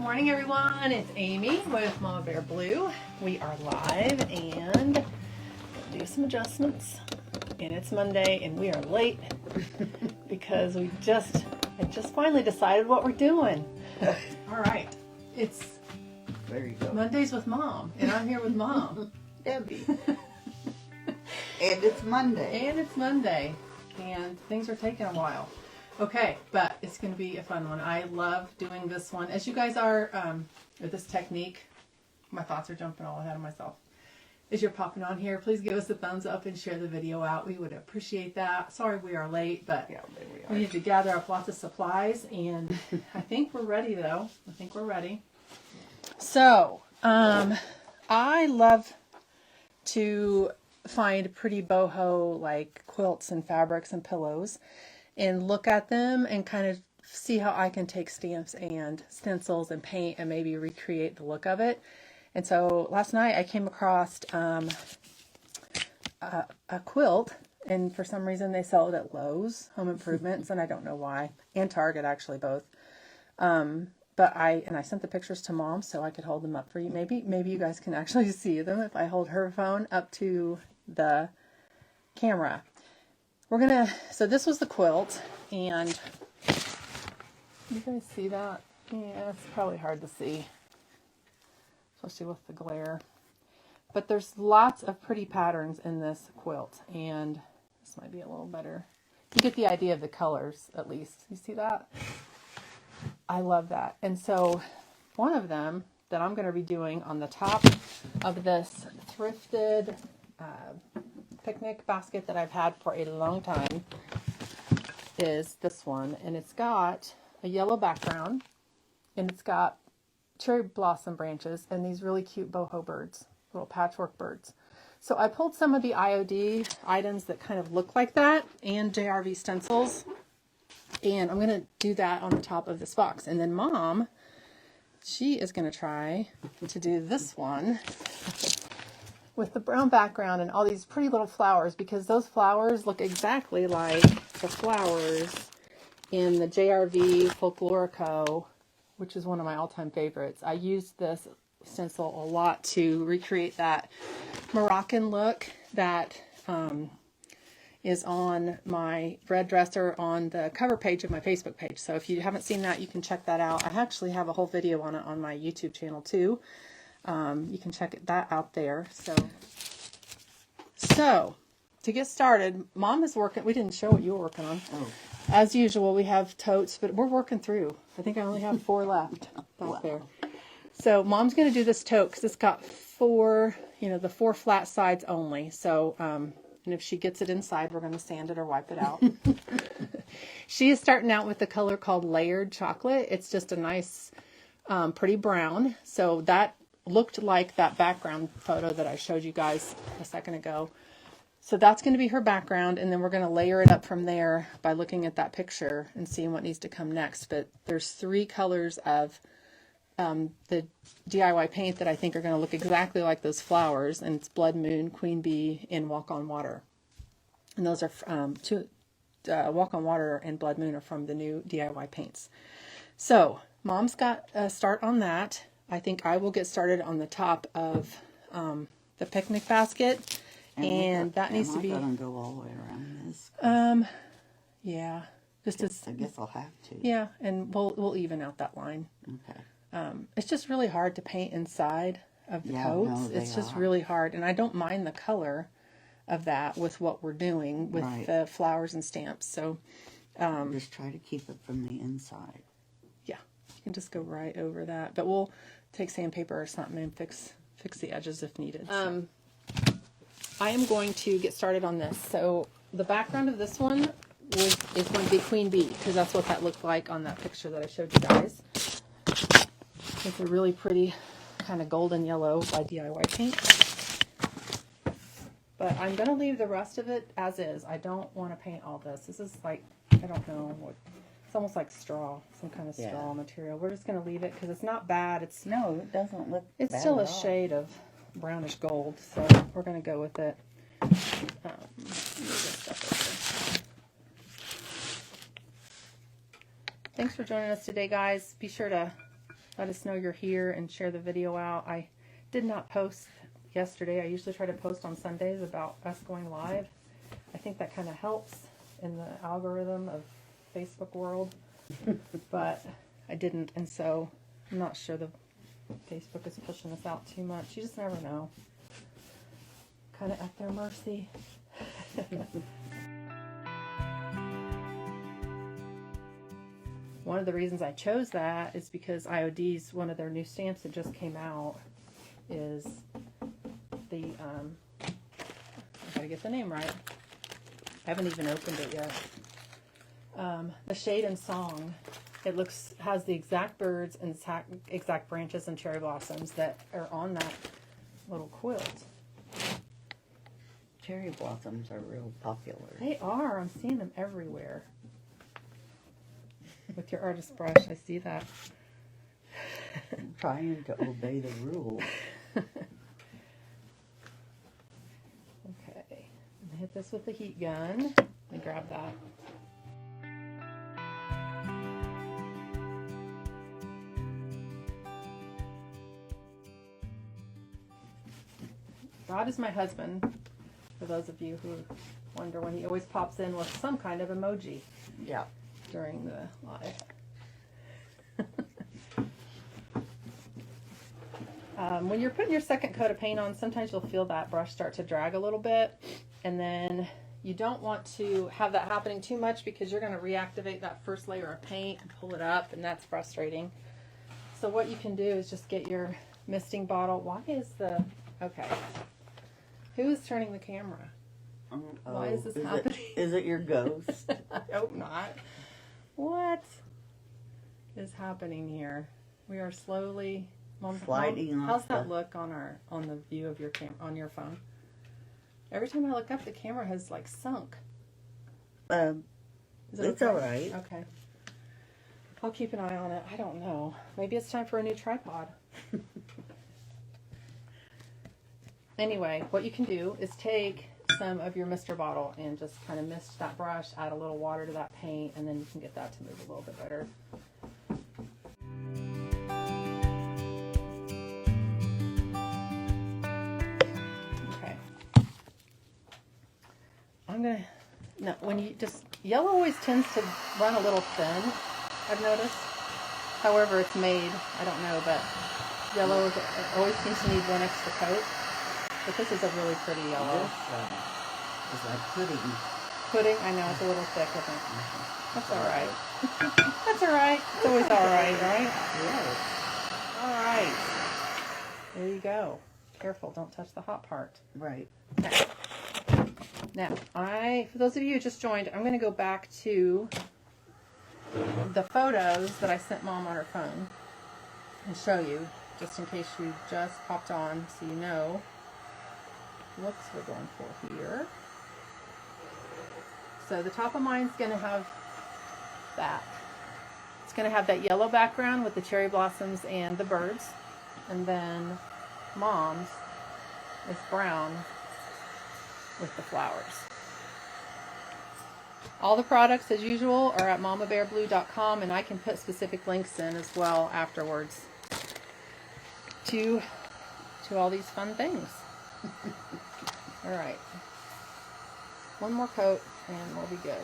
morning, everyone. It's Amy with Mama Bear Blue. We are live and we'll do some adjustments. And it's Monday and we are late because I just finally decided what we're doing. All right. It's there you go. Mondays with Mom, and I'm here with Mom. Debbie. And it's Monday. And it's Monday. And things are taking a while. Okay, but it's going to be a fun one. I love doing this one. As you guys are, with this technique, my thoughts are jumping all ahead of myself. As you're popping on here, please give us a thumbs up and share the video out. We would appreciate that. Sorry we are late, but yeah, we need to gather up lots of supplies. And I think we're ready, though. I think we're ready. So, I love to find pretty boho like quilts and fabrics and pillows and look at them and kind of see how I can take stamps and stencils and paint and maybe recreate the look of it. And so last night I came across a quilt, and for some reason they sell it at Lowe's Home Improvements, and I don't know why, and Target actually, both. But I sent the pictures to Mom so I could hold them up for you. Maybe you guys can actually see them if I hold her phone up to the camera. So this was the quilt, and you guys see that? Yeah, it's probably hard to see, especially with the glare. But there's lots of pretty patterns in this quilt, and this might be a little better. You get the idea of the colors, at least. You see that? I love that. And so one of them that I'm going to be doing on the top of this thrifted picnic basket that I've had for a long time is this one. And it's got a yellow background, and it's got cherry blossom branches and these really cute boho birds, little patchwork birds. So I pulled some of the IOD items that kind of look like that and JRV stencils, and I'm going to do that on the top of this box. And then Mom, she is going to try to do this one with the brown background and all these pretty little flowers, because those flowers look exactly like the flowers in the JRV Folklorico, which is one of my all-time favorites. I used this stencil a lot to recreate that Moroccan look that is on my red dresser on the cover page of my Facebook page. So if you haven't seen that, you can check that out. I actually have a whole video on it on my YouTube channel too. You can check that out there. So to get started, Mom is working. We didn't show what you were working on. Oh. As usual, we have totes, but we're working through. I think I only have 4 left back there. So Mom's going to do this tote because it's got 4, the 4 flat sides only. So, and if she gets it inside, we're going to sand it or wipe it out. She is starting out with the color called Layered Chocolate. It's just a nice, pretty brown. So that looked like that background photo that I showed you guys a second ago. So that's going to be her background, and then we're going to layer it up from there by looking at that picture and seeing what needs to come next. But there's 3 colors of the DIY paint that I think are going to look exactly like those flowers, and it's Blood Moon, Queen Bee, and Walk on Water. And those are Walk on Water and Blood Moon are from the new DIY paints. So Mom's got a start on that. I think I will get started on the top of the picnic basket, and that needs to be. I'm go all the way around this. Yeah, I guess I'll have to. Yeah, and we'll even out that line. Okay. It's just really hard to paint inside of the totes. It's just really hard, and I don't mind the color of that with what we're doing with the flowers and stamps. So just try to keep it from the inside. Yeah, you can just go right over that, but we'll take sandpaper or something and fix the edges if needed. So. I am going to get started on this. So the background of this one is going to be Queen Bee, because that's what that looked like on that picture that I showed you guys. It's a really pretty kind of golden yellow by DIY paint. But I'm going to leave the rest of it as is. I don't want to paint all this. This is like, I don't know what, it's almost like straw, some kind of straw material. We're just going to leave it because it's not bad. No, it doesn't look bad. It's still a shade of brownish gold, so we're going to go with it. Thanks for joining us today, guys. Be sure to let us know you're here and share the video out. I did not post yesterday. I usually try to post on Sundays about us going live. I think that kind of helps in the algorithm of Facebook world, but I didn't, and so I'm not sure the Facebook is pushing us out too much. You just never know. Kind of at their mercy. One of the reasons I chose that is because IOD's, one of their new stamps that just came out is the, I gotta get the name right. I haven't even opened it yet. The Shade and Song. It has the exact birds and exact branches and cherry blossoms that are on that little quilt. Cherry blossoms are real popular. They are. I'm seeing them everywhere. With your artist brush, I see that. I'm trying to obey the rules. Okay. I'm gonna hit this with the heat gun. Let me grab that. God is my husband. For those of you who wonder, when he always pops in with some kind of emoji. Yeah. During the live. When you're putting your second coat of paint on, sometimes you'll feel that brush start to drag a little bit, and then you don't want to have that happening too much because you're going to reactivate that first layer of paint and pull it up, and that's frustrating. So what you can do is just get your misting bottle. Why is the... Okay. Who is turning the camera? Why is this happening? Is it your ghost? I hope not. What is happening here? We are slowly sliding off. How's that look on the view of your on your phone? Every time I look up, the camera has like sunk. It's all right. Okay. I'll keep an eye on it. I don't know. Maybe it's time for a new tripod. Anyway, what you can do is take some of your mister bottle and just kind of mist that brush, add a little water to that paint, and then you can get that to move a little bit better. Okay. When you just, yellow always tends to run a little thin, I've noticed. However it's made, I don't know, but yellow always seems to need one extra coat. But this is a really pretty yellow. It's like pudding. Pudding? I know, it's a little thick, isn't it? That's alright. That's alright. It's always alright, right? Yes. Alright. There you go. Careful, don't touch the hot part. Right. Okay. Now, for those of you who just joined, I'm going to go back to the photos that I sent Mom on her phone and show you, just in case you just popped on, so you know looks we're going for here. So the top of mine's going to have that. It's going to have that yellow background with the cherry blossoms and the birds. And then Mom's is brown with the flowers. All the products, as usual, are at aimeemamabearblue.com, and I can put specific links in as well afterwards to all these fun things. All right, one more coat and we'll be good.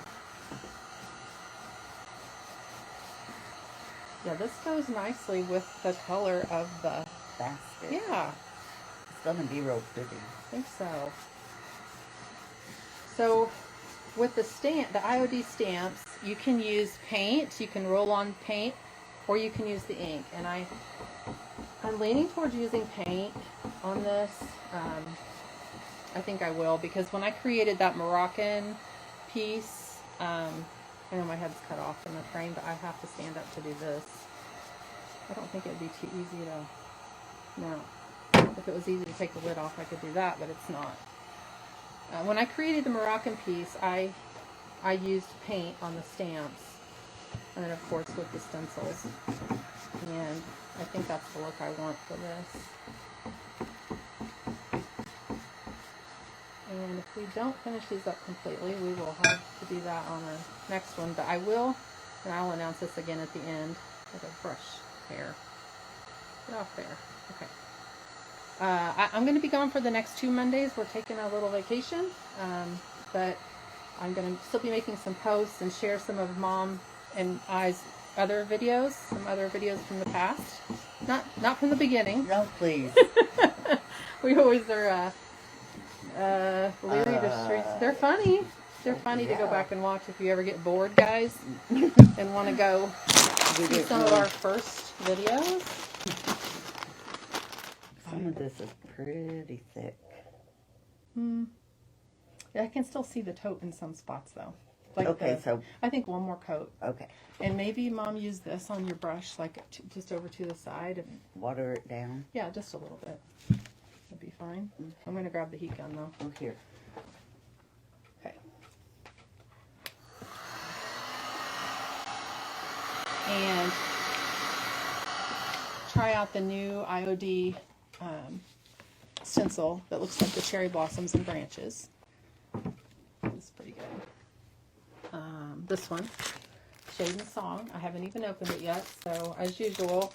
Yeah, this goes nicely with the color of the basket. Yeah, It's gonna be real pretty. I think so. So with the IOD stamps, you can use paint, you can roll on paint, or you can use the ink. And I'm leaning towards using paint on this. I think I will, because when I created that Moroccan piece, I know my head's cut off in the frame, but I have to stand up to do this. I don't think it would be too easy to, no. If it was easy to take the lid off, I could do that, but it's not. When I created the Moroccan piece, I used paint on the stamps, and then of course with the stencils. And I think that's the look I want for this. And if we don't finish these up completely, we will have to do that on the next one. But I will, and I'll announce this again at the end with a brush hair. Get off there. Okay. I'm going to be gone for the next 2 Mondays. We're taking a little vacation, but I'm going to still be making some posts and share some of Mom and I's other videos, some other videos from the past. Not from the beginning. No, please. We always are leery to streets. They're funny. They're funny to go back and watch if you ever get bored, guys, and want to go see some of our first videos. Some of this is pretty thick. Yeah, I can still see the tote in some spots, though. Okay, so... I think one more coat. Okay. And maybe, Mom, use this on your brush, like just over to the side. And, Water it down. yeah, just a little bit. That'd be fine. I'm going to grab the heat gun, though. Oh, here. Okay. And try out the new IOD stencil that looks like the cherry blossoms and branches. It's pretty good. This one, Shade and Song. I haven't even opened it yet, so as usual,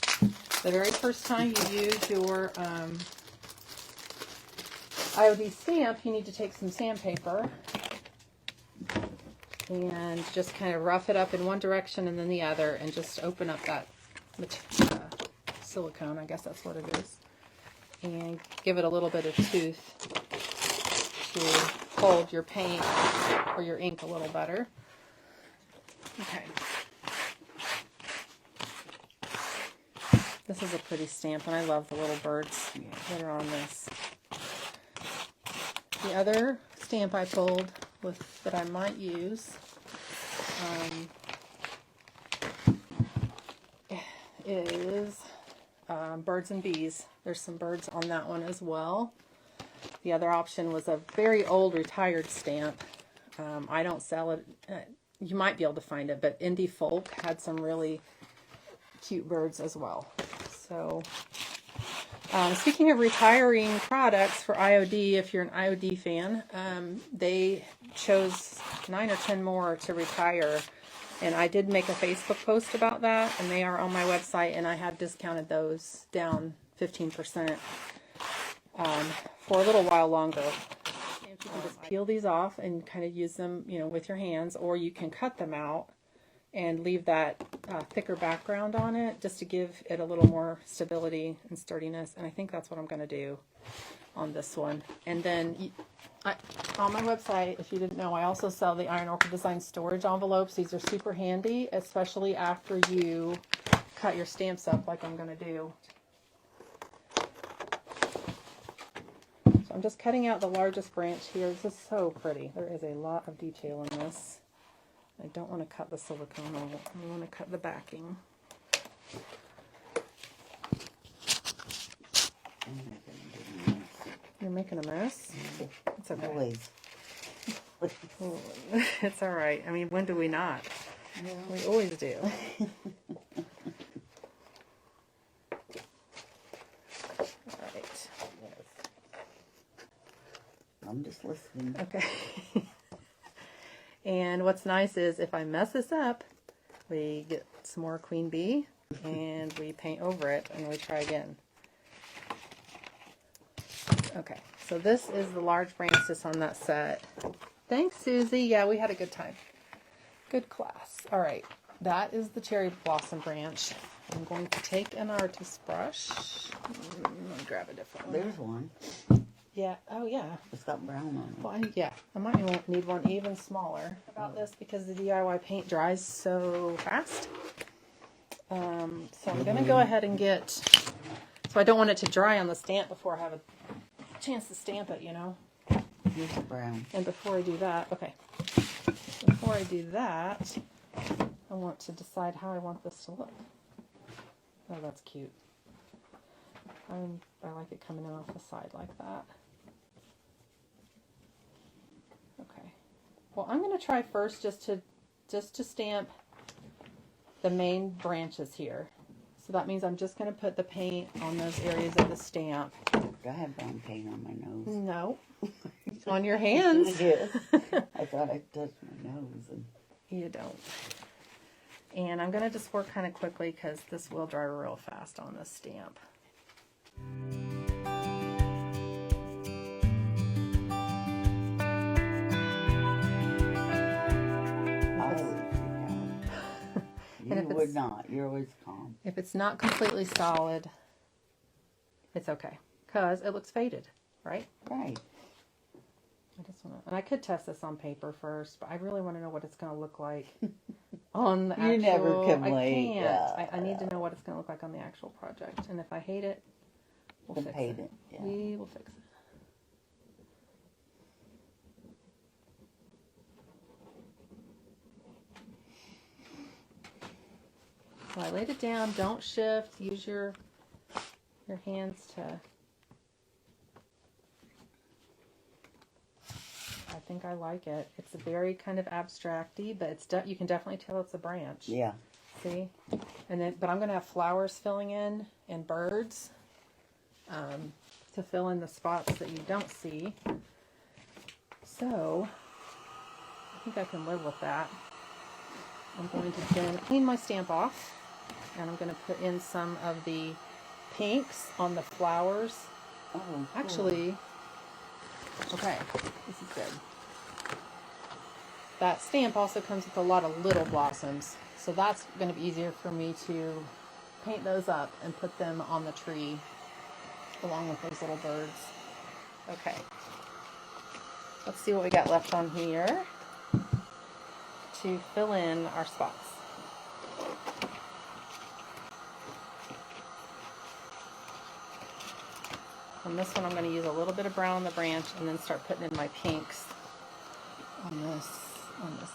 the very first time you use your IOD stamp, you need to take some sandpaper and just kind of rough it up in one direction and then the other, and just open up that silicone, I guess that's what it is, and give it a little bit of tooth to hold your paint or your ink a little better. Okay. This is a pretty stamp, and I love the little birds that are on this. The other stamp I pulled that I might use is Birds and Bees. There's some birds on that one as well. The other option was a very old retired stamp. I don't sell it. You might be able to find it, but Indie Folk had some really cute birds as well. So, speaking of retiring products for IOD, if you're an IOD fan, they chose 9 or 10 more to retire. And I did make a Facebook post about that, and they are on my website, and I have discounted those down 15% for a little while longer. You can just peel these off and kind of use them, with your hands, or you can cut them out and leave that thicker background on it just to give it a little more stability and sturdiness. And I think that's what I'm going to do on this one. And then on my website, if you didn't know, I also sell the Iron Orchid Design storage envelopes. These are super handy, especially after you cut your stamps up like I'm going to do. So I'm just cutting out the largest branch here. This is so pretty. There is a lot of detail in this. I don't want to cut the silicone. I want to cut the backing. You're making a mess? It's okay. Always. It's all right. I mean, when do we not? Yeah. We always do. All right. I'm just listening. Okay. And what's nice is if I mess this up, we get some more Queen Bee and we paint over it and we try again. Okay, so this is the large branches on that set. Thanks, Susie. Yeah, we had a good time. Good class. All right, that is the cherry blossom branch. I'm going to take an artist brush. I'm going to grab a different one. There's one. Yeah. Oh, yeah. It's got brown on it. Well, I might need one even smaller about this because the DIY paint dries so fast. So I'm going to go ahead and so I don't want it to dry on the stamp before I have a chance to stamp it, Here's the brown. And before I do that, before I do that, I want to decide how I want this to look. Oh, that's cute. I like it coming in off the side like that. Okay. Well, I'm going to try first just to stamp the main branches here. So that means I'm just going to put the paint on those areas of the stamp. I have brown paint on my nose. No. On your hands. Yes. I thought I touched my nose. You don't. And I'm going to just work kind of quickly because this will dry real fast on this stamp. I would freak out. And You would not. You're always calm. If it's not completely solid, it's okay. Because it looks faded, right? Right. I just want to, and I could test this on paper first, but I really want to know what it's going to look like on the actual. You never can I wait. can't. I need to know what it's going to look like on the actual project. And if I hate it, we'll fix it. Yeah. We will fix it. So I laid it down. Don't shift. Use your hands to. I think I like it. It's a very kind of abstract-y, but it's you can definitely tell it's a branch. Yeah. See, and then but I'm gonna have flowers filling in and birds to fill in the spots that you don't see. So I think I can live with that. I'm going to then clean my stamp off. And I'm going to put in some of the pinks on the flowers. Oh, cool. Actually, okay, this is good. That stamp also comes with a lot of little blossoms. So that's going to be easier for me to paint those up and put them on the tree along with those little birds. Okay. Let's see what we got left on here to fill in our spots. On this one, I'm going to use a little bit of brown on the branch and then start putting in my pinks on this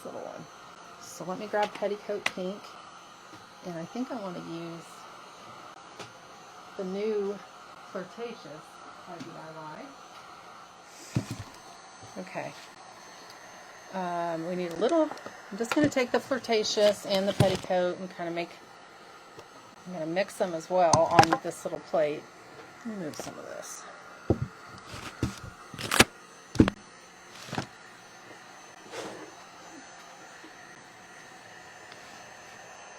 little one. So let me grab Petticoat Pink, and I think I want to use the new Flirtatious by DIY. Okay. We need a little. I'm just going to take the Flirtatious and the Petticoat and kind of make. I'm going to mix them as well on this little plate. Remove some of this.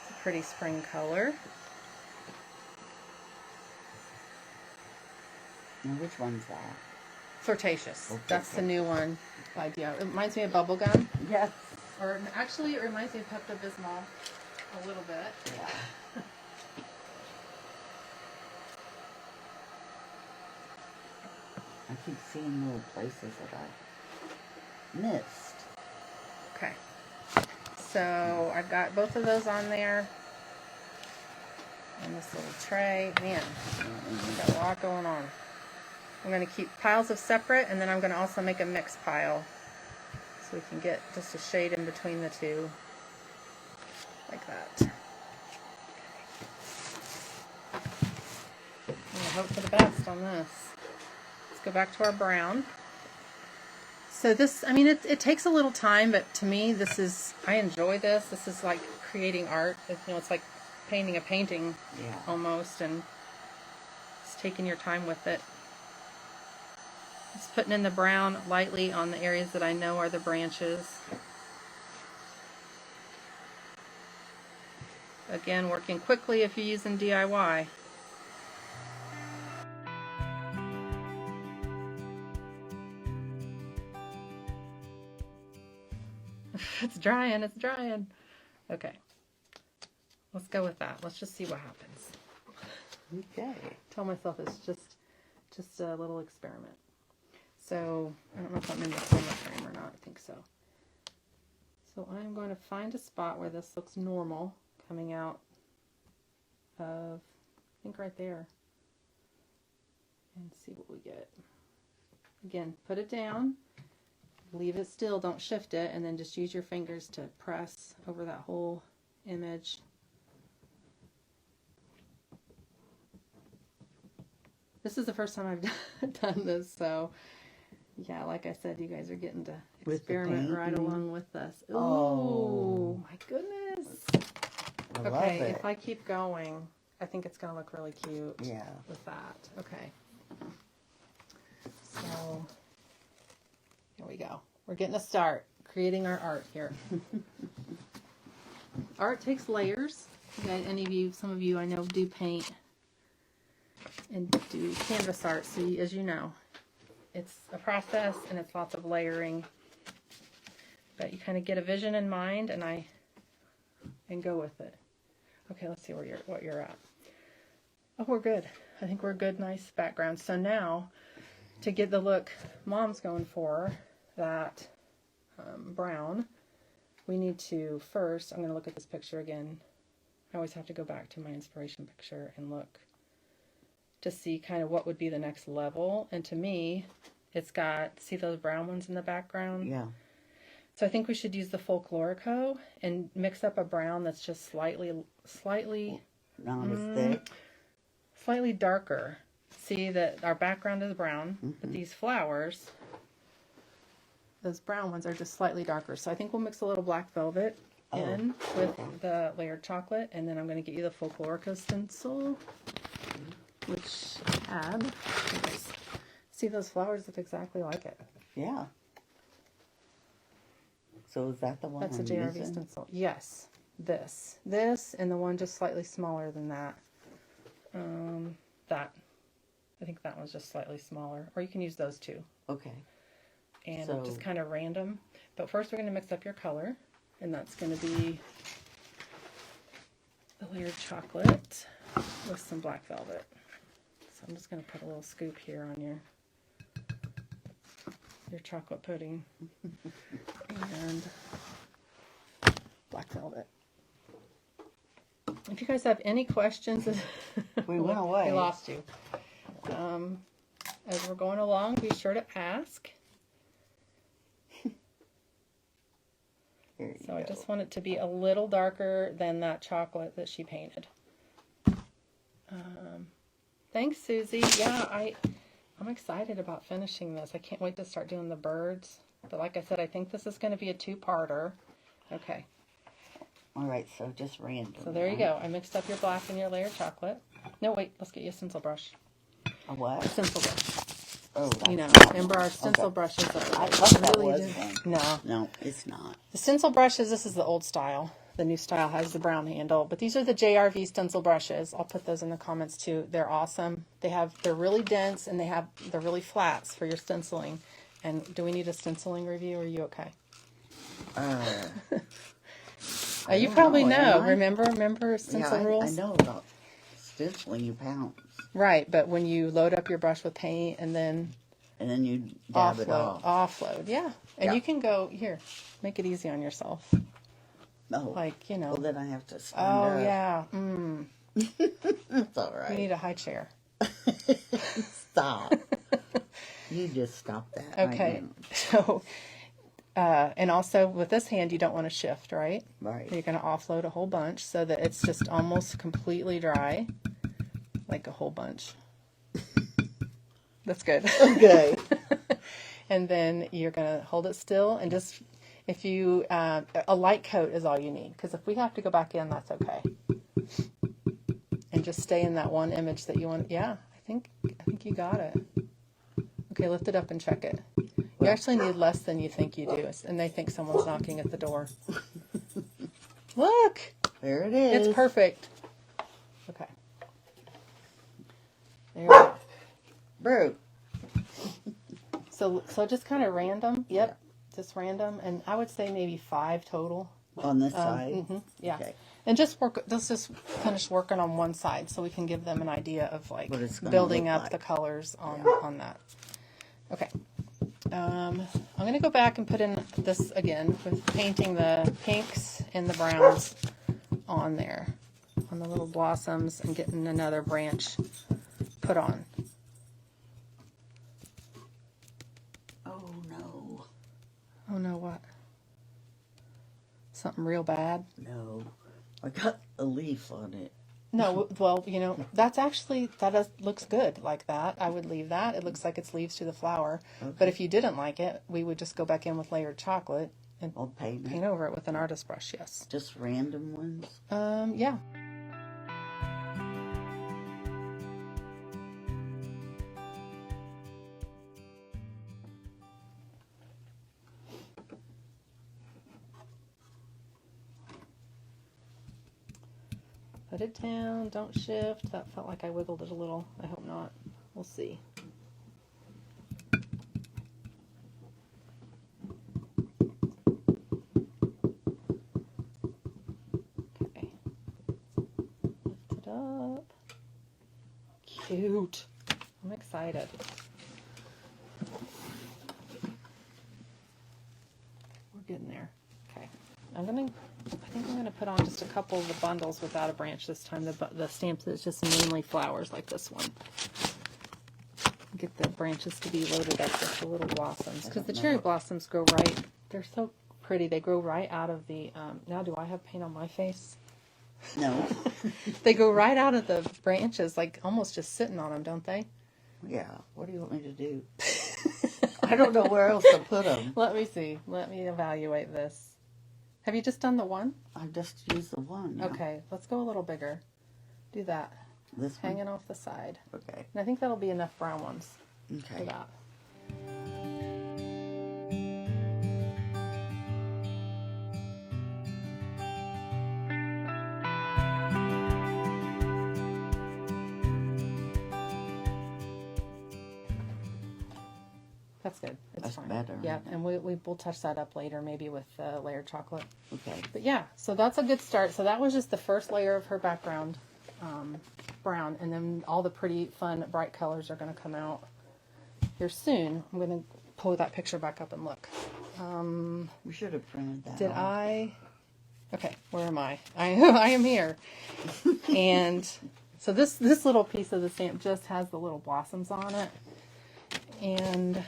It's a pretty spring color. Now, which one's that? Flirtatious. Okay. That's the new one. Idea. It reminds me of bubble gum. Yes. Or actually, it reminds me of Pepto-Bismol a little bit. Yeah. I keep seeing little places that I missed. Okay. So I've got both of those on there. On this little tray. Man, we've got a lot going on. I'm going to keep piles of separate, and then I'm going to also make a mixed pile. So we can get just a shade in between the two. Like that. I'm going to hope for the best on this. Let's go back to our brown. So this, I mean, it takes a little time, but to me, I enjoy this. This is like creating art. It's like painting a painting almost, and it's taking your time with it. Just putting in the brown lightly on the areas that I know are the branches. Again, working quickly if you're using DIY. It's drying, it's drying. Okay. Let's go with that. Let's just see what happens. Okay. Tell myself it's just a little experiment. So, I don't know if I'm in the camera frame or not. I think so. So I'm going to find a spot where this looks normal, coming out of, I think right there. And see what we get. Again, put it down. Leave it still, don't shift it, and then just use your fingers to press over that whole image. This is the first time I've done this, so yeah, like I said, you guys are getting to experiment right along with us. Ooh, Oh, my goodness. I love Okay, it. if I keep going, I think it's going to look really cute with that. Okay. So, here we go. We're getting a start, creating our art here. Art takes layers. Okay, some of you I know do paint. and do canvas art. See, as you know, it's a process and it's lots of layering. But you kind of get a vision in mind, and go with it. Okay, let's see what you're at. Oh, we're good. I think we're good, nice background. So now, to get the look Mom's going for, that brown, we need to first, I'm going to look at this picture again. I always have to go back to my inspiration picture and look to see kind of what would be the next level. And to me, it's got, see those brown ones in the background? Yeah. So I think we should use the Folklorico and mix up a brown that's just slightly Not as thick. slightly darker. See that our background is brown, Mm-hmm. but these flowers, those brown ones are just slightly darker. So I think we'll mix a little black velvet in with the layered chocolate, and then I'm going to get you the Folklorico stencil, which I have. See, those flowers look exactly like it. Yeah. So is that the one That's a I'm JRV using? stencil. Yes, this, and the one just slightly smaller than that. That. I think that one's just slightly smaller, or you can use those two. Okay. And So- just kind of random. But first, we're going to mix up your color, and that's going to be the layered chocolate with some black velvet. So I'm just going to put a little scoop here on your chocolate pudding and black velvet. If you guys have any questions, We went away. We lost you. As we're going along, be sure to ask. Here you So I go. just want it to be a little darker than that chocolate that she painted. Thanks, Susie. Yeah, I'm excited about finishing this. I can't wait to start doing the birds. But like I said, I think this is going to be a two-parter. Okay, All right, so just random. so there you right? go. I mixed up your black and your layered chocolate. No, wait, let's get you a stencil brush. A what? A stencil brush. Oh, You know, that's- remember our stencil Okay. brushes? I thought that really was do- one. No. No, it's not. The stencil brushes, this is the old style. The new style has the brown handle, but these are the JRV stencil brushes. I'll put those in the comments too. They're awesome. They're really dense, and they're really flats for your stenciling. And do we need a stenciling review, or are you okay? You don't probably know, know. am I? Remember stencil Yeah, rules? I know about stenciling, you pounce. Right, but when you load up your brush with paint and then And then you dab it off. offload, yeah. And Yeah. you can go, here, make it easy on yourself. Oh, Like, you know. well, then I have to stand Oh, up. yeah. It's all We right. need a high chair. Stop. You just stop that. Okay. Right now. So, and also with this hand, you don't want to shift, right? Right. You're going to offload a whole bunch so that it's just almost completely dry, like a whole bunch. That's good. Okay. And then you're going to hold it still and just, if you, a light coat is all you need. Because if we have to go back in, that's okay. And just stay in that one image that you want. Yeah, I think you got it. Okay, lift it up and check it. You actually need less than you think you do. And they think someone's knocking at the door. Look, There it is. it's perfect. Okay. There we go. Broke. So just kind of random. Yep. Just random. And I would say maybe 5 total. On this side. Yeah. Okay. And let's just finish working on one side so we can give them an idea of like What it's gonna building look up like. the colors on that. Okay. I'm going to go back and put in this again with painting the pinks and the browns on there, on the little blossoms, and getting another branch put on. Oh, no. Oh no, what? Something real bad? No. I got a leaf on it. No, well, looks good like that. I would leave that. It looks like it's leaves to the flower. Okay. But if you didn't like it, we would just go back in with layered chocolate and I'll paint it. paint over it with an artist brush, yes. Just random ones. Yeah. Put it down, don't shift. That felt like I wiggled it a little. I hope not. We'll see. Okay. Lift it up. Cute. I'm excited. We're getting there. Okay. I think I'm gonna put on just a couple of the bundles without a branch this time. The stamps that's just mainly flowers like this one. Get the branches to be loaded up with the little blossoms because the cherry blossoms grow right. They're so pretty. They grow right out of the. Now, do I have paint on my face? No. They go right out of the branches, like almost just sitting on them, don't they? Yeah. What do you want me to do? I don't know where else to put them. Let me see. Let me evaluate this. Have you just done the one? I just used the one. Yeah. Okay, let's go a little bigger. Do that. This one? Hanging off the side. Okay. And I think that'll be enough brown ones for Okay. that. That's good. It's That's fine. better. Yeah, and we'll touch that up later, maybe with layered chocolate. Okay. But yeah, so that's a good start. So that was just the first layer of her background, brown, and then all the pretty, fun, bright colors are going to come out here soon. I'm going to pull that picture back up and look. We should have printed that. Did off. I? Okay, where am I? I am here. And so this little piece of the stamp just has the little blossoms on it, and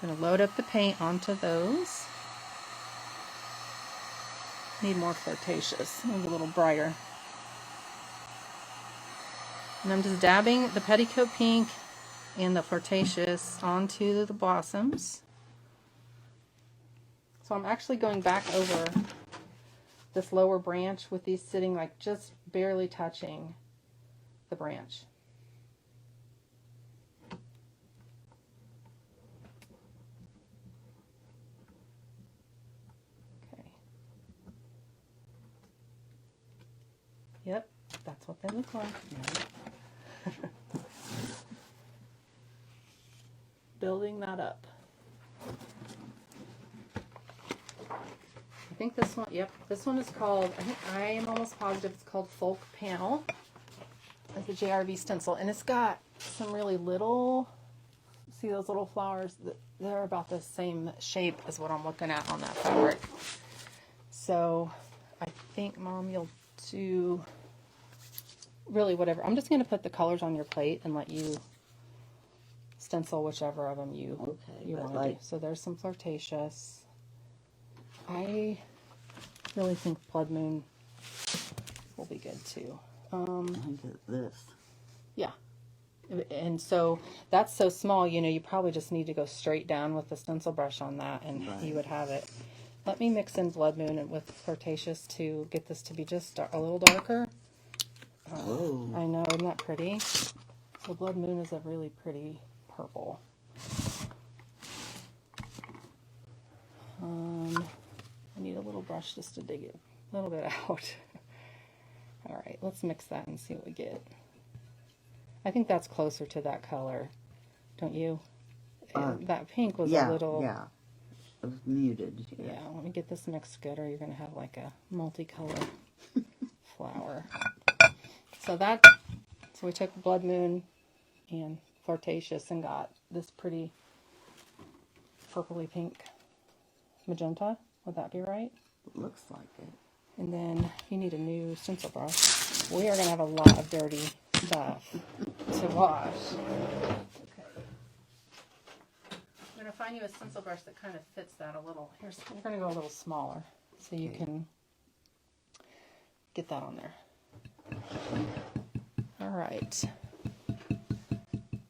I'm going to load up the paint onto those. Need more Flirtatious. Need a little brighter. And I'm just dabbing the Petticoat Pink and the Flirtatious onto the blossoms. So I'm actually going back over this lower branch with these sitting like just barely touching the branch. Yep, that's what they look like. Building that up. I think this one, yep, this one is called, I am almost positive it's called Folk Panel. It's a JRV stencil, and it's got some really little, see those little flowers? They're about the same shape as what I'm looking at on that fabric. So I think, Mom, you'll do really whatever. I'm just going to put the colors on your plate and let you stencil whichever of them you want to do. So there's some Flirtatious. I really think Blood Moon will be good too. I think it's this. Yeah. And so that's so small, you know, you probably just need to go straight down with the stencil brush on that, and you would have it. Let me mix in Blood Moon and with Flirtatious to get this to be just a little darker. I know, isn't that pretty? So Blood Moon is a really pretty purple. I need a little brush just to dig it a little bit out. All right, let's mix that and see what we get. I think that's closer to that color, don't you? That pink was a little... Yeah, it was muted. Yeah, let me get this mixed good, or you're going to have like a multicolor flower. So we took Blood Moon and Flirtatious and got this pretty purpley pink magenta. Would that be right? It looks like it. And then you need a new stencil brush. We are going to have a lot of dirty stuff to wash. Okay. I'm going to find you a stencil brush that kind of fits that a little. We're going to go a little smaller so you can get that on there. All right.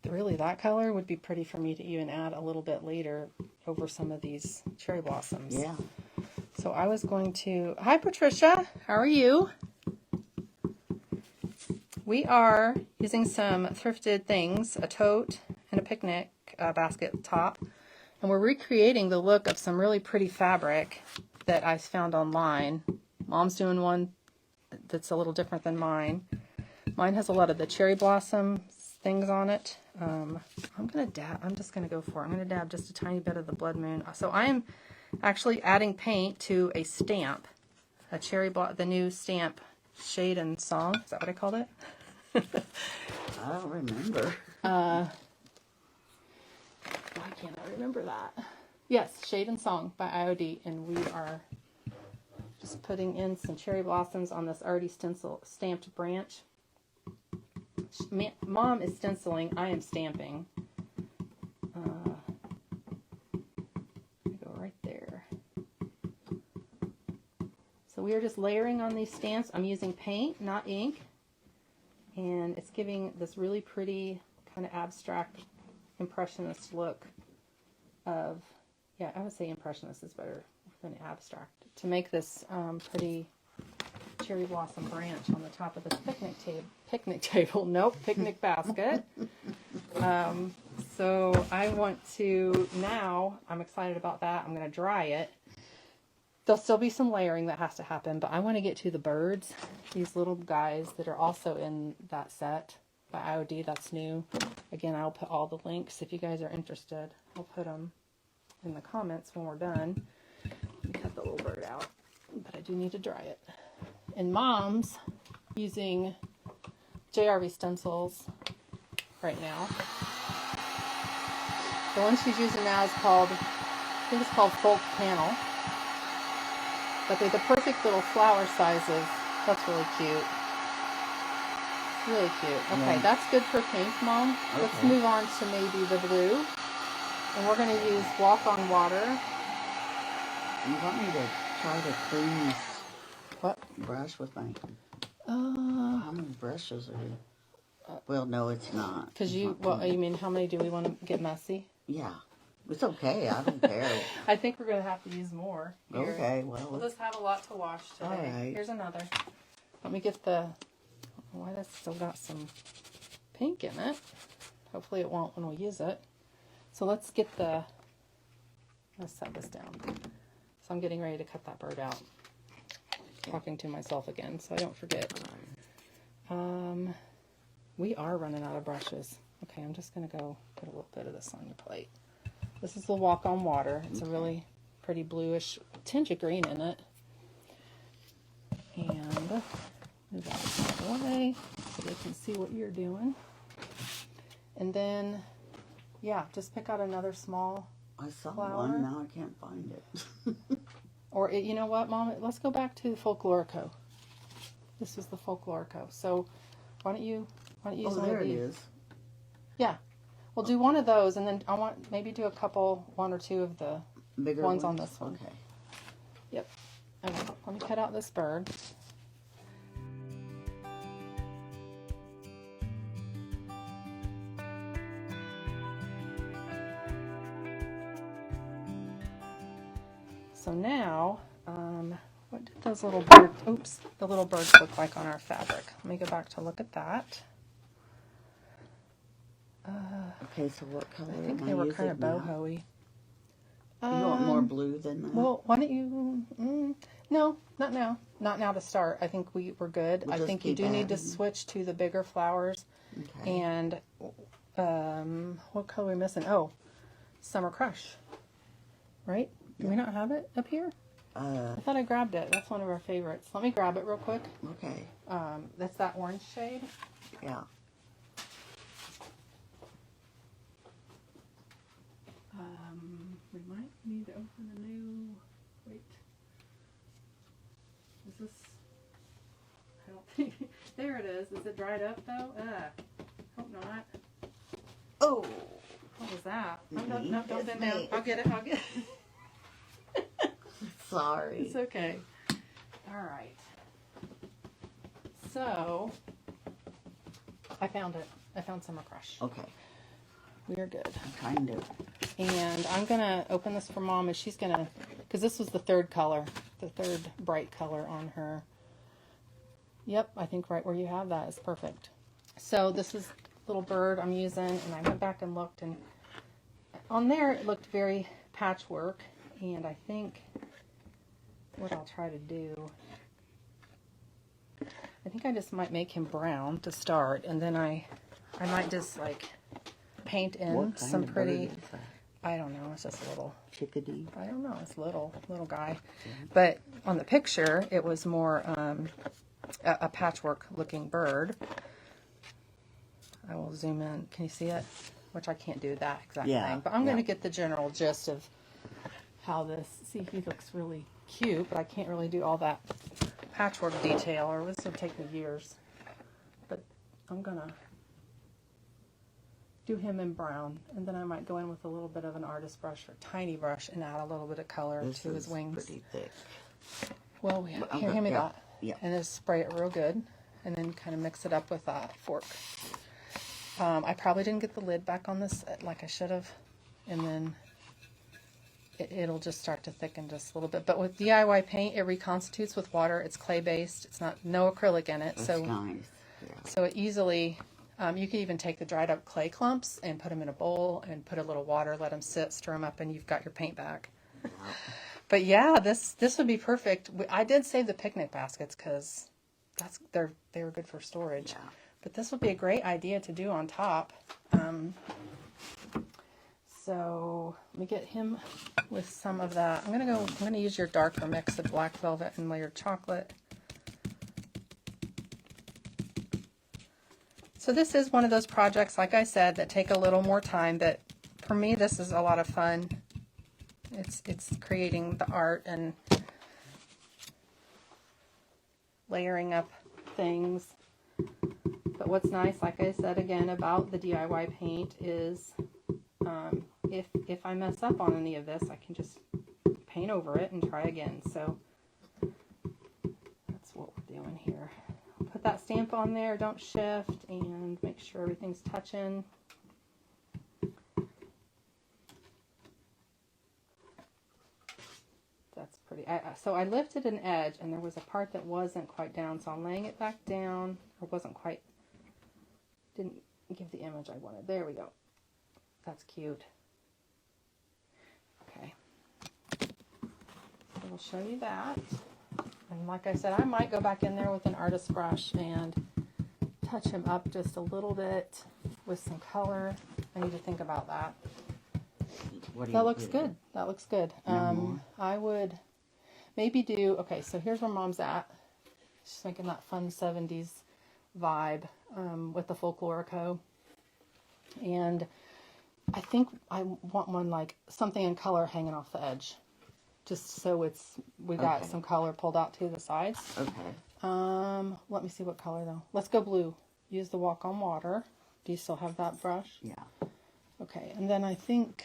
Really, that color would be pretty for me to even add a little bit later over some of these cherry blossoms. Yeah. So I was going to... Hi, Patricia. How are you? We are using some thrifted things, a tote and a picnic basket top. And we're recreating the look of some really pretty fabric that I found online. Mom's doing one that's a little different than mine. Mine has a lot of the cherry blossom things on it. I'm just gonna go for it. I'm gonna dab just a tiny bit of the blood moon. So I am actually adding paint to a stamp, the new stamp Shade and Song. Is that what I called it? I don't remember. Why can't I remember that? Yes, Shade and Song by IOD, and we are just putting in some cherry blossoms on this already stamped branch. Mom is stenciling, I am stamping. Go right there. So we are just layering on these stamps. I'm using paint, not ink, and it's giving this really pretty kind of abstract impressionist look of, yeah, I would say impressionist is better than abstract, to make this pretty cherry blossom branch on the top of this picnic basket. So I want to, now I'm excited about that. I'm going to dry it. There'll still be some layering that has to happen, but I want to get to the birds, these little guys that are also in that set by IOD. That's new. Again, I'll put all the links if you guys are interested. I'll put them in the comments when we're done. Cut the little bird out, but I do need to dry it. And Mom's using JRV stencils right now. The one she's using now is called, I think it's called Folk Panel. But they're the perfect little flower sizes. That's really cute. Really cute. Okay, Yeah. That's good for pink, Mom. Okay. Let's move on to maybe the blue. And we're going to use Walk on Water. You want me to try to clean this What? brush with my... How many brushes are you? Well, no, it's not. Because It's you, not well, clean. you mean how many do we want to get messy? Yeah. It's okay. I don't care. I think we're going to have to use more. Here. Okay, We'll well, just have a lot to wash today. All right. Here's another. Let me get the, why that's still got some pink in it. Hopefully it won't when we use it. So let's get the, let's set this down. So I'm getting ready to cut that bird out. Talking to myself again, so I don't forget. We are running out of brushes. Okay, I'm just going to go put a little bit of this on your plate. This is the Walk on Water. It's a really pretty bluish tinge of green in it. And move that out of the way so they can see what you're doing. And then, yeah, just pick out another small I saw flower. one. Now I can't find it. Or, you know what, Mom? Let's go back to the Folklorico. This is the Folklorico. So, why don't you use one there of it these? is. Yeah. We'll do one of those, and then I want maybe do one or two of the Bigger ones on this one. Okay. Yep. Okay, let me cut out this bird. So now, what did those little birds, the little birds look like on our fabric? Let me go back to look at that. Okay, so what color I think am they I were using kind of now? boho-y. You want more blue than that? Well, why don't you, no, not now. Not now to start. I think we're good. We'll I just think you keep do need to adding. switch to the bigger flowers. Okay. And, what color are we missing? Oh, Summer Crush. Right? Do we not have it up here? I thought I grabbed it. That's one of our favorites. Let me grab it real quick. Okay. That's that orange shade. Yeah. We might need to open a new, wait. Is this, I don't think, there it is. Is it dried up though? Hope not. Oh. What was that? No, Me. don't It's bend down. me. I'll get it. Sorry. It's okay. All right. So, I found it. I found Summer Crush. Okay. We are good. I'm trying to. And I'm going to open this for Mom, and she's going to, because this was the third color, the third bright color on her. Yep, I think right where you have that is perfect. So this is little bird I'm using, and I went back and looked, and on there it looked very patchwork, and I think what I'll try to do, I think I just might make him brown to start, and then I might just like paint in What kind some of pretty, bird is that? I don't know, it's just a little, Chickadee? I don't know, it's little guy. But on the picture, it was more a patchwork looking bird. I will zoom in. Can you see it? Which I can't do that exact thing. But I'm going to get the general gist of how this, see, he looks really cute, but I can't really do all that patchwork detail, or this would take me years. But I'm going to do him in brown, and then I might go in with a little bit of an artist brush or tiny brush and add a little bit of color to his wings. Pretty thick. Well, here, hand me that. Yeah. And just spray it real good, and then kind of mix it up with a fork. I probably didn't get the lid back on this like I should have, and then it'll just start to thicken just a little bit. But with DIY paint, it reconstitutes with water. It's clay-based. It's not no acrylic in it. That's so nice. Yeah. So it easily, you can even take the dried up clay clumps and put them in a bowl and put a little water, let them sit, stir them up, and you've got your paint back. But yeah, this would be perfect. I did save the picnic baskets because they were good for storage. Yeah. But this would be a great idea to do on top. So let me get him with some of that. I'm gonna use your darker mix of black velvet and layered chocolate. So this is one of those projects, like I said, that take a little more time. That for me, this is a lot of fun. It's creating the art and layering up things. But what's nice, like I said again, about the DIY paint is if I mess up on any of this, I can just paint over it and try again. So that's what we're doing here. Put that stamp on there, don't shift, and make sure everything's touching. That's pretty. So I lifted an edge, and there was a part that wasn't quite down, so I'm laying it back down, or wasn't quite, didn't give the image I wanted. There we go. That's cute. Okay. So we'll show you that. And like I said, I might go back in there with an artist brush and touch him up just a little bit with some color. I need to think about that. That looks good. That looks good. I would maybe do, okay, so here's where Mom's at. She's making that fun 70s vibe with the Folklorico. And I think I want one like something in color hanging off the edge. Just so we got some color pulled out to the sides. Okay. Let me see what color though. Let's go blue. Use the Walk on Water. Do you still have that brush? Yeah. Okay, and then I think...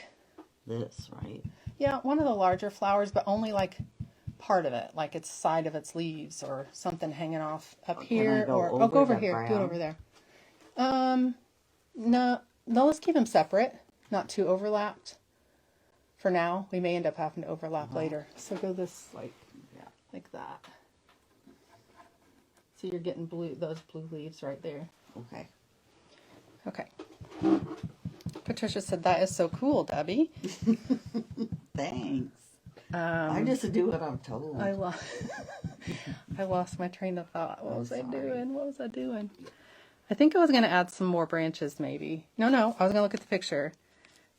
This, right? Yeah, one of the larger flowers, but only like part of it. Like it's side of its leaves or something hanging off up here. Go over here. Brown? Do it over there. No, let's keep them separate. Not too overlapped. For now, we may end up having to overlap later. So go this like that. So you're getting those blue leaves right there. Okay. Okay. Patricia said, "That is so cool, Debbie." Thanks. I just do what I'm told. I lost my train of thought. What was I doing? I think I was going to add some more branches, maybe. No, I was going to look at the picture.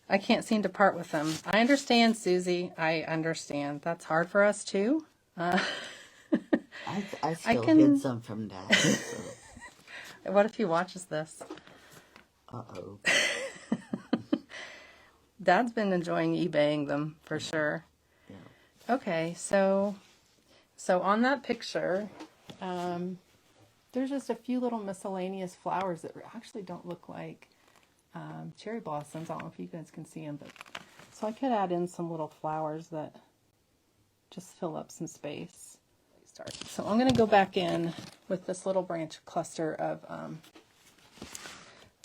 I can't seem to part with them. I understand, Susie. I understand. That's hard for us, too. I still hid some from Dad. So. What if he watches this? Uh-oh. Dad's been enjoying eBaying them, for sure. Yeah. Okay, so on that picture, there's just a few little miscellaneous flowers that actually don't look like cherry blossoms. I don't know if you guys can see them, but so I could add in some little flowers that just fill up some space. So I'm going to go back in with this little branch cluster of,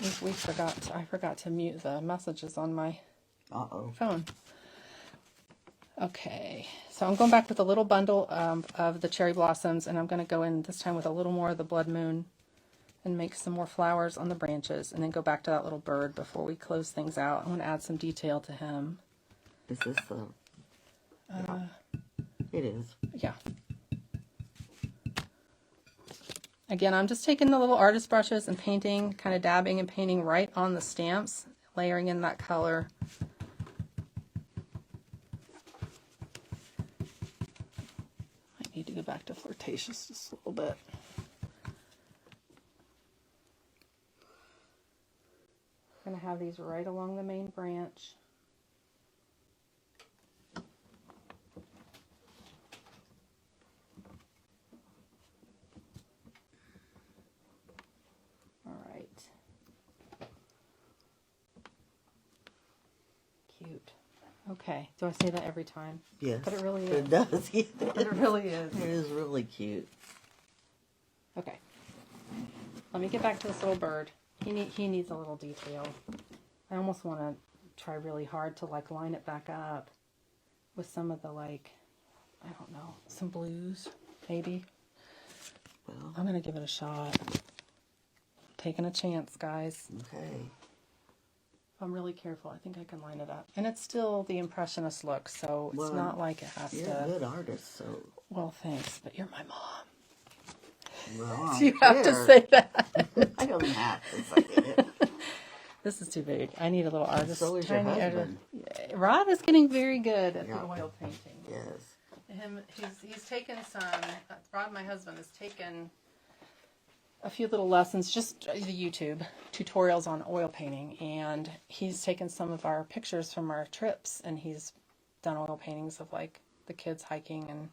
I forgot to mute the messages on my phone. Okay, so I'm going back with a little bundle of the cherry blossoms, and I'm going to go in this time with a little more of the blood moon and make some more flowers on the branches, and then go back to that little bird before we close things out. I want to add some detail to him. Is this the... Yeah. It is. Yeah. Again, I'm just taking the little artist brushes and painting, kind of dabbing and painting right on the stamps, layering in that color. I need to go back to Flirtatious just a little bit. I'm going to have these right along the main branch. Cute. Okay. Do I say that every time? Yes. But it really is. It does. Yeah, But it really is. It is really cute. Okay. Let me get back to this little bird. He needs a little detail. I almost want to try really hard to like line it back up with some of the like, I don't know, some blues maybe. Well, I'm going to give it a shot. Taking a chance, guys. okay. If I'm really careful, I think I can line it up. And it's still the impressionist look, so it's not like it has You're to... a good artist, so... Well, thanks, but you're my mom. Well, So you have to say that. I don't have to say it. This is too big. I need a little artist. So is your husband. Yeah, Rod is getting very good at the oil painting. Yes. He's taken some... Rod, my husband, has taken a few little lessons, just the YouTube tutorials on oil painting, and he's taken some of our pictures from our trips, and he's done oil paintings of like the kids hiking, and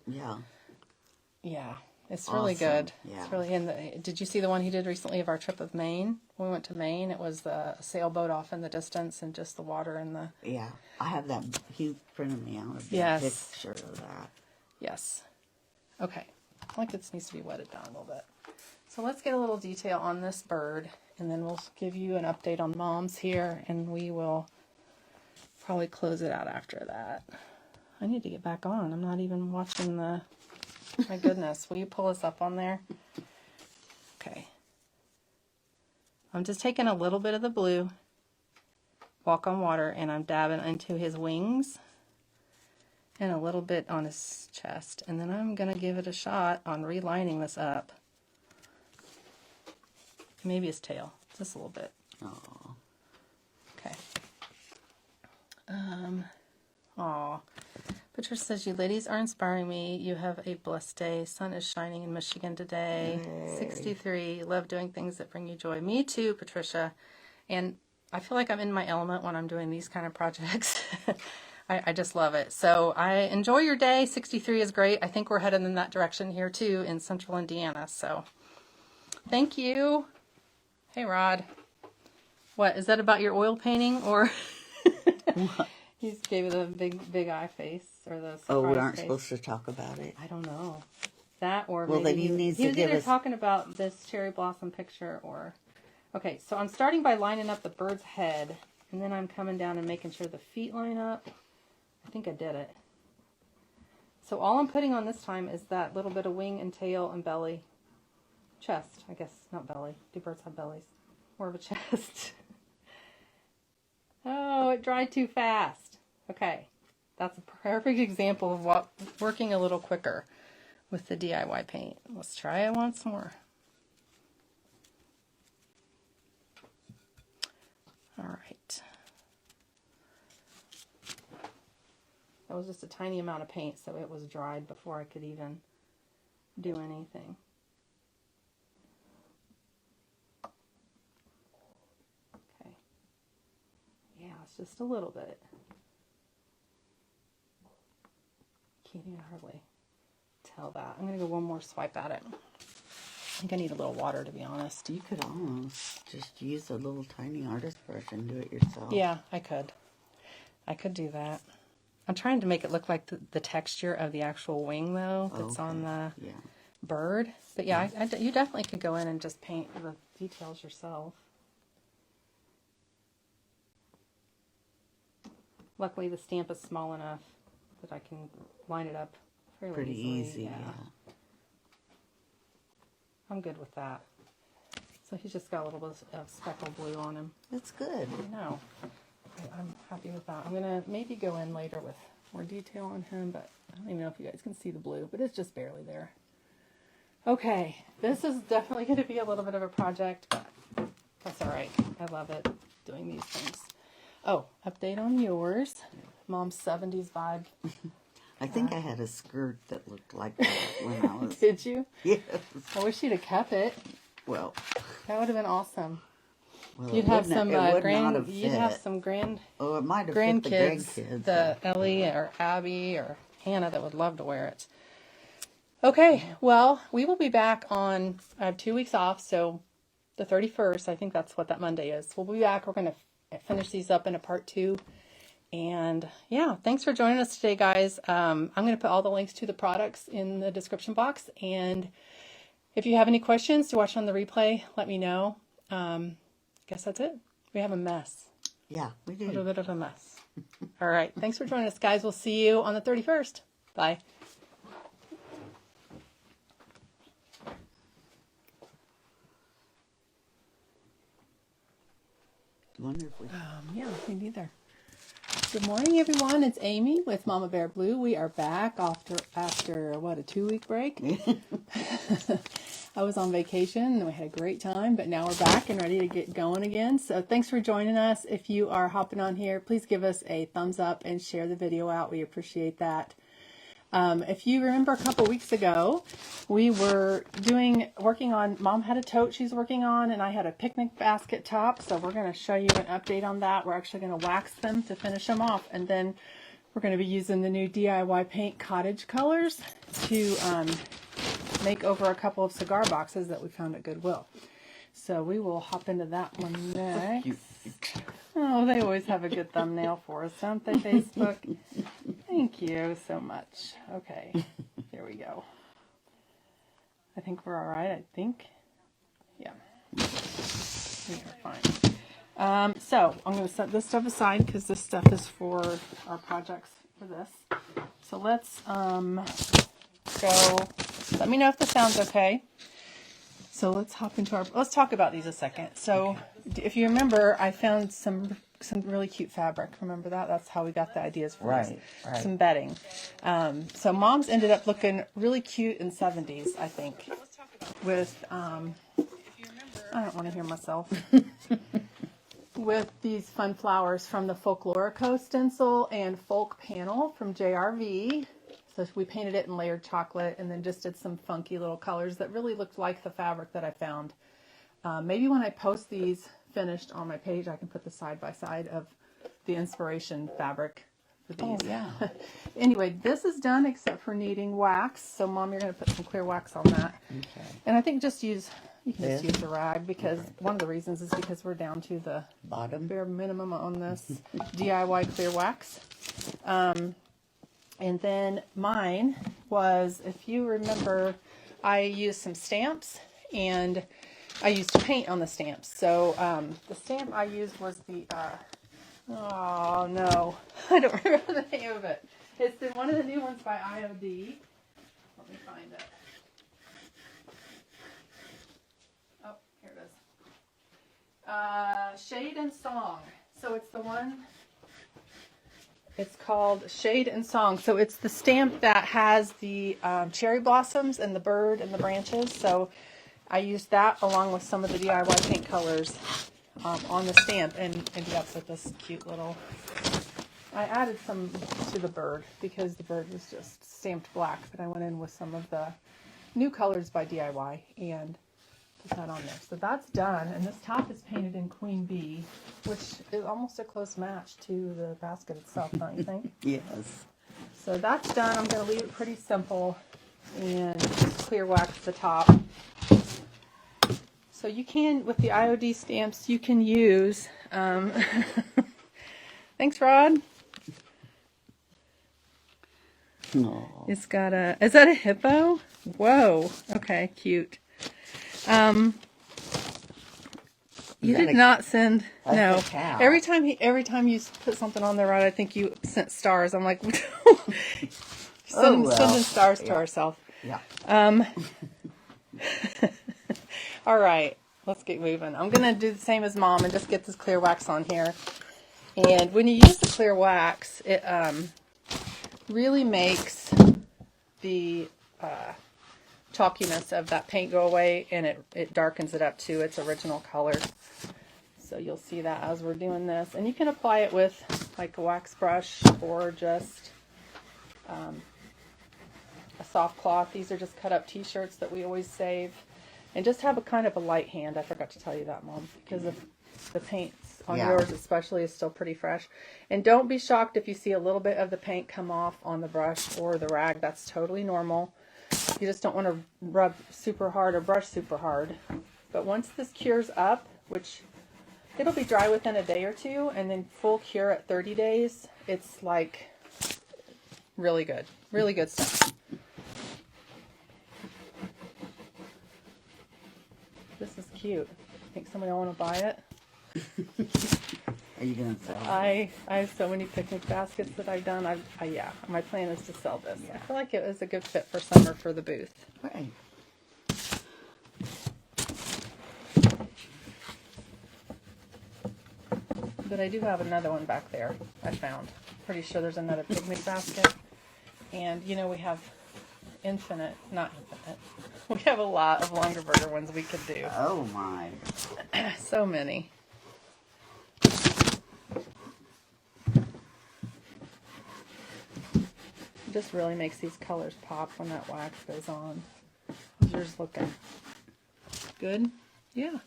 yeah, it's really good. Yeah. It's really. And did you see the one he did recently of our trip of Maine? When we went to Maine, it was the sailboat off in the distance and just the water and the. Yeah, I have that. He printed me out a picture of that. Yes. Okay. Like this needs to be wetted down a little bit. So let's get a little detail on this bird, and then we'll give you an update on Mom's here, and we will probably close it out after that. I need to get back on. I'm not even watching the... My goodness. Will you pull us up on there? Okay. I'm just taking a little bit of the blue, Walk on Water, and I'm dabbing into his wings and a little bit on his chest. And then I'm going to give it a shot on relining this up. Maybe his tail, just a little bit. Oh. Okay. Aw. Patricia says, you ladies are inspiring me. You have a blessed day. Sun is shining in Michigan today. Yay. 63. Love doing things that bring you joy. Me too, Patricia. And I feel like I'm in my element when I'm doing these kind of projects. I just love it. So I enjoy your day. 63 is great. I think we're headed in that direction here too in central Indiana. So thank you. Hey, Rod. What, is that about your oil painting, or he gave it a big eye face, or the surprise we aren't face? supposed to talk about it? I don't know. That, or well, maybe then he was either talking about this cherry blossom picture, or... Okay, so I'm starting by lining up the bird's head, and then I'm coming down and making sure the feet line up. I think I did it. So all I'm putting on this time is that little bit of wing and tail and belly. Chest, I guess, not belly. Do birds have bellies? More of a chest. Oh, it dried too fast. Okay, that's a perfect example of what working a little quicker with the DIY paint. Let's try it once more. All right. That was just a tiny amount of paint, so it was dried before I could even do anything. Just a little bit. Can't even hardly tell that. I'm going to go one more swipe at it. I think I need a little water, to be honest. You could almost just use a little tiny artist brush and do it yourself. Yeah, I could. I could do that. I'm trying to make it look like the texture of the actual wing, though, that's on the bird. But yeah, you definitely could go in and just paint the details yourself. Luckily, the stamp is small enough that I can line it up fairly pretty easily. easy, yeah. I'm good with that. So he's just got a little bit of speckled blue on him. That's good. I know. I'm happy with that. I'm going to maybe go in later with more detail on him, but I don't even know if you guys can see the blue, but it's just barely there. Okay, this is definitely going to be a little bit of a project, but that's all right. I love it doing these things. Oh, update on yours. Mom's 70s vibe. I think I had a skirt that looked like that when I was... Did you? Yes. I wish you'd have kept it. Well... That would have been awesome. Well, You'd have some grand... You'd have some grand... Oh, it might have fit the grandkids. The Ellie or Abby or Hannah that would love to wear it. Okay, well, we will be back on... I have 2 weeks off, so the 31st, I think that's what that Monday is. We'll be back. We're going to finish these up in a part 2. And yeah, thanks for joining us today, guys. I'm going to put all the links to the products in the description box. And if you have any questions to watch on the replay, let me know. Guess that's it. We have a mess. Yeah, we do. A little bit of a mess. All right. Thanks for joining us, guys. We'll see you on the 31st. Bye. I wonder if we... Yeah, me neither. Good morning, everyone. It's Amy with Mama Bear Blue. We are back after what, a 2-week break? I was on vacation and we had a great time, but now we're back and ready to get going again. So thanks for joining us. If you are hopping on here, please give us a thumbs up and share the video out. We appreciate that. If you remember a couple weeks ago, we were working on, Mom had a tote she's working on, and I had a picnic basket top. So we're going to show you an update on that. We're actually going to wax them to finish them off. And then we're going to be using the new DIY paint cottage colors to make over a couple of cigar boxes that we found at Goodwill. So we will hop into that one next. Oh, they always have a good thumbnail for us, don't they, Facebook? Thank you so much. Okay, here we go. I think we're all right, I think. Yeah, we are fine. So I'm going to set this stuff aside because this stuff is for our projects for this. So let's go. Let me know if the sound's okay. So let's hop into let's talk about these a second. So if you remember, I found some really cute fabric. Remember that? That's how we got the ideas for this. Right. Some bedding. So Mom's ended up looking really cute in 70s, I think. With, I don't want to hear myself. With these fun flowers from the Folklorico stencil and folk panel from JRV. So we painted it in layered chocolate and then just did some funky little colors that really looked like the fabric that I found. Maybe when I post these finished on my page, I can put the side by side of the inspiration fabric for these. Oh, yeah. Anyway, this is done except for needing wax. So Mom, you're going to put some clear wax on that. Okay. And I think you can just use the rag because one of the reasons is because we're down to the bottom bare minimum on this DIY clear wax. And then mine was, if you remember, I used some stamps and I used paint on the stamps. So the stamp I used was the, oh no, I don't remember the name of it. It's one of the new ones by IOD. Let me find it. Oh, here it is. Shade and Song. So it's the one... It's called Shade and Song. So it's the stamp that has the cherry blossoms and the bird and the branches. So I used that along with some of the DIY paint colors on the stamp and ended up with this cute little... I added some to the bird because the bird was just stamped black. But I went in with some of the new colors by DIY and put that on there. So that's done. And this top is painted in Queen Bee, which is almost a close match to the basket itself, don't you think? Yes. So that's done. I'm going to leave it pretty simple and just clear wax the top. So you can, with the IOD stamps, you can use, thanks, Rod. No. It's got is that a hippo? Whoa. Okay, cute. You did not send. No. Every time you put something on there, right? I think you sent stars. I'm like, sending stars to ourselves. Yeah. All right. let's get moving. I'm going to do the same as Mom and just get this clear wax on here. And when you use the clear wax, it really makes the chalkiness of that paint go away, and it darkens it up to its original color. So you'll see that as we're doing this. And you can apply it with like a wax brush or just a soft cloth. These are just cut up t-shirts that we always save. And just have a kind of a light hand. I forgot to tell you that, Mom, because of the paints on yours especially is still pretty fresh. And don't be shocked if you see a little bit of the paint come off on the brush or the rag. That's totally normal. You just don't want to rub super hard or brush super hard. But once this cures up, which it'll be dry within a day or two, and then full cure at 30 days, it's like really good. Really good stuff. This is cute. Think somebody will want to buy it? Are you going to sell it? I have so many picnic baskets that I've done. Yeah, my plan is to sell this. Yeah. I feel like it was a good fit for summer for the booth. Right. But I do have another one back there I found. Pretty sure there's another picnic basket. And, you know, we have not infinite. We have a lot of longer burger ones we could do. Oh, my. So many. It just really makes these colors pop when that wax goes on. How's yours looking? Good? Yeah.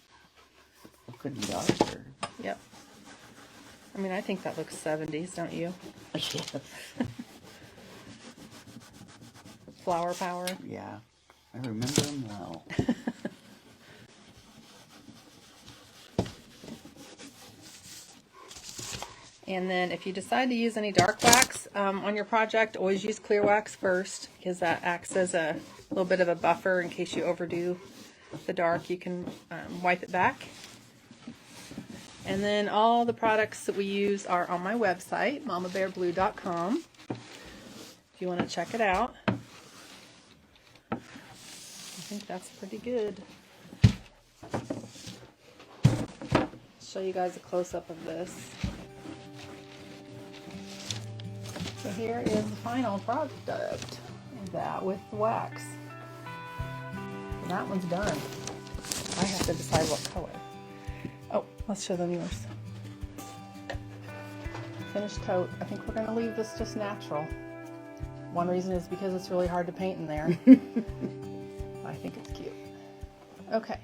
Couldn't be darker. Yep. I mean, I think that looks 70s, don't you? Yes. Flower power. Yeah. I remember them well. And then if you decide to use any dark wax on your project, always use clear wax first, because that acts as a little bit of a buffer in case you overdo the dark. You can wipe it back. And then all the products that we use are on my website, aimeemamabearblue.com, if you want to check it out. I think that's pretty good. Show you guys a close-up of this. So here is the final product of that with the wax. And that one's done. I have to decide what color. Oh, let's show them yours. Finished coat. I think we're going to leave this just natural. One reason is because it's really hard to paint in there. I think it's cute. Okay.